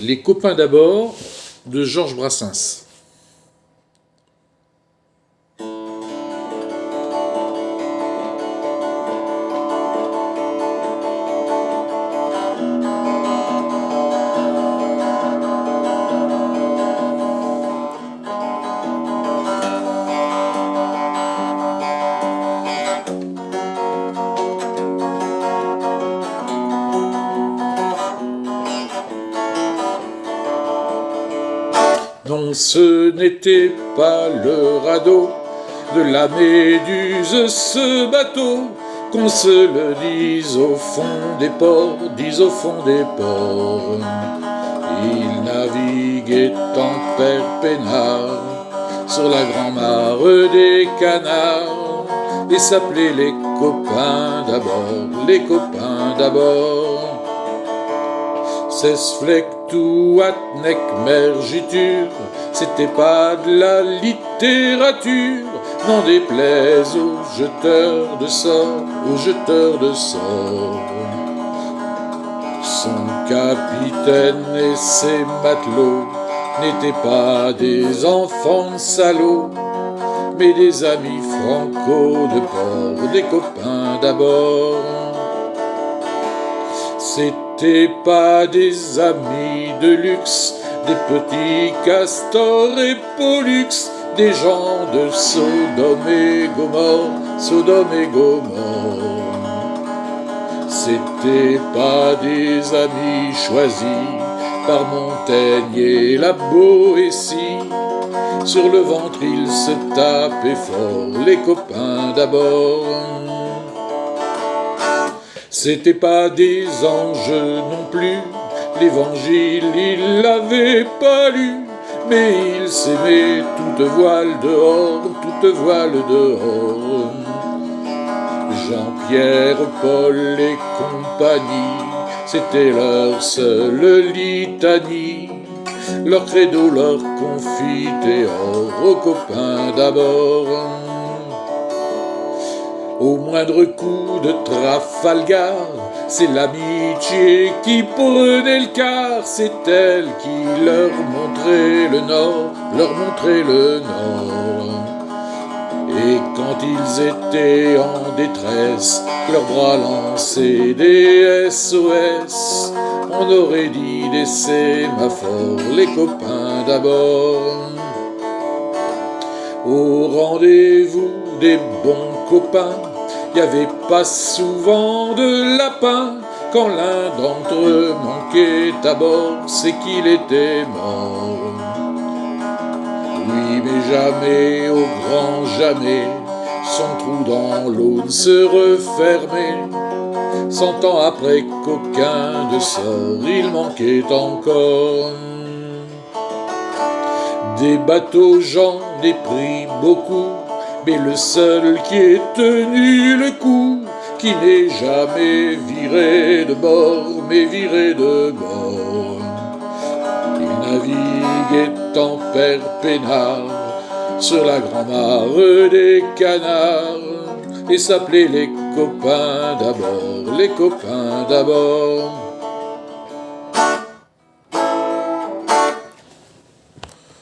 Les copains d'abord de Georges Brassens. Non, ce n'était pas le radeau de la Méduse, ce bateau, qu'on se le dise au fond des ports, dise au fond des ports. Il naviguait en père peinard sur la grand-mare des canards et s'appelait les copains d'abord, les copains d'abord. Cesse flectu atnec mergiture, c'était pas de la littérature, n'en déplaise aux jeteurs de sorts, aux jeteurs de sorts. Son capitaine et ses matelots n'étaient pas des enfants salauds, mais des amis franco de port, des copains d'abord. C'était pas des amis de luxe, des petits castors et pollux, des gens de Sodome et Gomorre, Sodome et Gomorre. C'était pas des amis choisis par Montaigne et la Boétie. Sur le ventre ils se tapaient fort, les copains d'abord. C'était pas des anges non plus, l'évangile il l'avait pas lu, mais ils s'aimaient toute voile dehors, toute voile dehors. Jean-Pierre, Paul et compagnie, c'était leur seule litanie, leur credo, leur confiteor, aux copains d'abord. Au moindre coup de Trafalgar, c'est l'amitié qui prenait le quart, c'est elle qui leur montrait le nord, leur montrait le nord. Et quand ils étaient en détresse, leurs bras lançaient des SOS, on aurait dit des sémaphores, les copains d'abord. Au rendez-vous des bons copains, y avait pas souvent de lapin. Quand l'un d'entre eux manquait à bord, c'est qu'il était mort. Oui, mais jamais, au grand jamais, son trou dans l'eau ne se refermait. 100 ans après qu'aucun de sort il manquait encore. Des bateaux j'en ai pris beaucoup, mais le seul qui ait tenu le coup, qui n'est jamais viré de bord, mais viré de bord. Il naviguait en père peinard sur la grand-mare des canards et s'appelait les copains d'abord, les copains d'abord.